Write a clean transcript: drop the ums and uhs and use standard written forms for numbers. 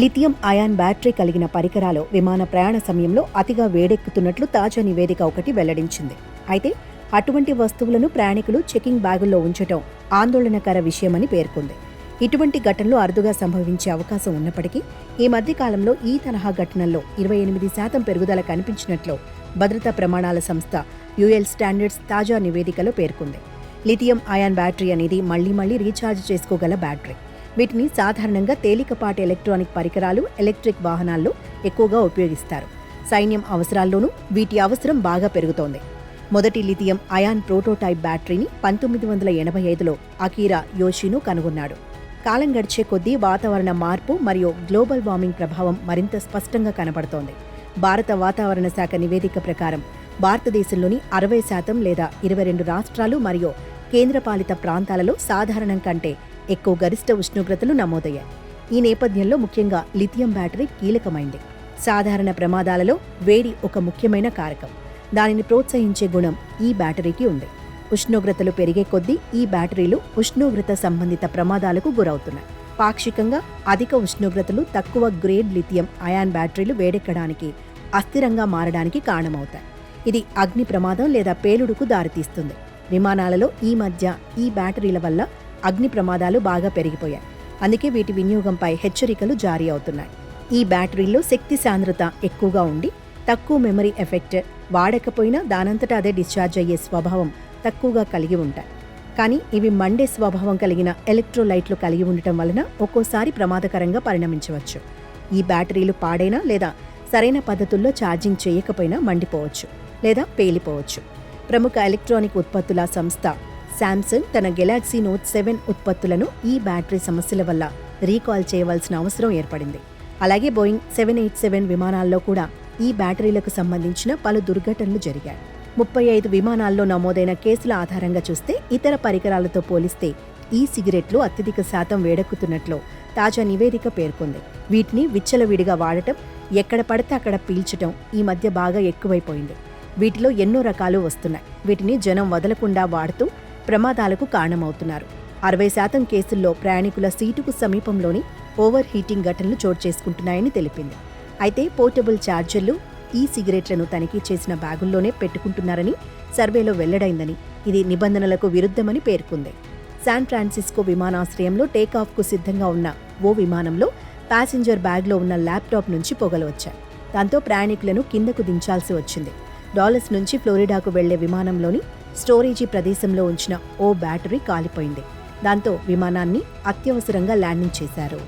Lithium ion battery కలిగిన పరికరాలు విమాన ప్రయాణ సమయంలో అతిగా వేడెక్కుతున్నట్లు తాజా నివేదిక ఒకటి వెల్లడించింది. అయితే అటువంటి వస్తువులను ప్రయాణికులు చెకింగ్ బ్యాగుల్లో ఉంచడం ఆందోళనకర విషయమని పేర్కొంది. ఇటువంటి ఘటనలు అరుదుగా సంభవించే అవకాశం ఉన్నప్పటికీ ఈ మధ్య కాలంలో ఈ తరహా ఘటనల్లో 28% పెరుగుదల కనిపించినట్లు భద్రతా ప్రమాణాల సంస్థ యుఎల్ స్టాండర్డ్స్ తాజా నివేదికలో పేర్కొంది. లిథియం అయాన్ బ్యాటరీ అనేది మళ్లీ రీఛార్జ్ చేసుకోగల బ్యాటరీ. వీటిని సాధారణంగా తేలికపాటి ఎలక్ట్రానిక్ పరికరాలు, ఎలక్ట్రిక్ వాహనాల్లో ఎక్కువగా ఉపయోగిస్తారు. సైన్యం అవసరాల్లోనూ వీటి అవసరం బాగా పెరుగుతోంది. మొదటి లిథియం అయాన్ ప్రోటోటైప్ బ్యాటరీని 1985లో అకీరా యోషినో కనుగొన్నాడు. కాలం గడిచే కొద్దీ వాతావరణ మార్పు మరియు గ్లోబల్ వార్మింగ్ ప్రభావం మరింత స్పష్టంగా కనబడుతోంది. భారత వాతావరణ శాఖ నివేదిక ప్రకారం భారతదేశంలోని 60% లేదా 22 రాష్ట్రాలు మరియు కేంద్రపాలిత ప్రాంతాలలో సాధారణం కంటే ఎక్కువ గరిష్ట ఉష్ణోగ్రతలు నమోదయ్యాయి. ఈ నేపథ్యంలో ముఖ్యంగా లిథియం బ్యాటరీ కీలకమైంది. సాధారణ ప్రమాదాలలో వేడి ఒక ముఖ్యమైన కారకం. దానిని ప్రోత్సహించే గుణం ఈ బ్యాటరీకి ఉంది. ఉష్ణోగ్రతలు పెరిగే కొద్దీ ఈ బ్యాటరీలు ఉష్ణోగ్రత సంబంధిత ప్రమాదాలకు గురవుతున్నాయి. పాక్షికంగా అధిక ఉష్ణోగ్రతలు తక్కువ గ్రేడ్ లిథియం అయాన్ బ్యాటరీలు వేడెక్కడానికి, అస్థిరంగా మారడానికి కారణమవుతాయి. ఇది అగ్ని ప్రమాదం లేదా పేలుడుకు దారితీస్తుంది. విమానాలలో ఈ మధ్య ఈ బ్యాటరీల వల్ల అగ్ని ప్రమాదాలు బాగా పెరిగిపోయాయి. అందుకే వీటి వినియోగంపై హెచ్చరికలు జారీ అవుతున్నాయి. ఈ బ్యాటరీల్లో శక్తి సాంద్రత ఎక్కువగా ఉండి తక్కువ మెమరీ ఎఫెక్ట్, వాడకపోయినా దానంతటా అదే డిశ్చార్జ్ అయ్యే స్వభావం తక్కువగా కలిగి ఉంటాయి. కానీ ఇవి మండే స్వభావం కలిగిన ఎలక్ట్రోలైట్లు కలిగి ఉండటం వలన ఒక్కోసారి ప్రమాదకరంగా పరిణమించవచ్చు. ఈ బ్యాటరీలు పాడైనా లేదా సరైన పద్ధతుల్లో ఛార్జింగ్ చేయకపోయినా మండిపోవచ్చు లేదా పేలిపోవచ్చు. ప్రముఖ ఎలక్ట్రానిక్ ఉత్పత్తుల సంస్థ శాంసంగ్ తన గెలాక్సీ నోట్ 7 ఉత్పత్తులను ఈ బ్యాటరీ సమస్యల వల్ల రీకాల్ చేయవలసిన అవసరం ఏర్పడింది. అలాగే బోయింగ్ 787 విమానాల్లో కూడా ఈ బ్యాటరీలకు సంబంధించిన పలు దుర్ఘటనలు జరిగాయి. 35 విమానాల్లో నమోదైన కేసుల ఆధారంగా చూస్తే ఇతర పరికరాలతో పోలిస్తే ఈ సిగరెట్లు అత్యధిక శాతం వేడెక్కుతున్నట్లు తాజా నివేదిక పేర్కొంది. వీటిని విచ్చలవిడిగా వాడటం, ఎక్కడ పడితే అక్కడ పీల్చటం ఈ మధ్య బాగా ఎక్కువైపోయింది. వీటిలో ఎన్నో రకాలు వస్తున్నాయి. వీటిని జనం వదలకుండా వాడుతూ ప్రమాదాలకు కారణమవుతున్నారు. 60% కేసుల్లో ప్రయాణికుల సీటుకు సమీపంలోని ఓవర్ హీటింగ్ ఘటనలు చోటు చేసుకుంటున్నాయని తెలిపింది. అయితే పోర్టబుల్ ఛార్జర్లు ఈ సిగరెట్లను తనిఖీ చేసిన బ్యాగుల్లోనే పెట్టుకుంటున్నారని సర్వేలో వెల్లడైందని, ఇది నిబంధనలకు విరుద్ధమని పేర్కొంది. శాన్ ఫ్రాన్సిస్కో విమానాశ్రయంలో టేకాఫ్కు సిద్ధంగా ఉన్న ఓ విమానంలో ప్యాసింజర్ బ్యాగ్లో ఉన్న ల్యాప్టాప్ నుంచి పొగలు వచ్చాయి. దాంతో ప్రయాణికులను కిందకు దించాల్సి వచ్చింది. డాలస్ నుంచి ఫ్లోరిడాకు వెళ్లే విమానంలోని స్టోరేజీ ప్రదేశంలో ఉంచిన ఓ బ్యాటరీ కాలిపోయింది. దాంతో విమానాన్ని అత్యవసరంగా ల్యాండింగ్ చేశారు.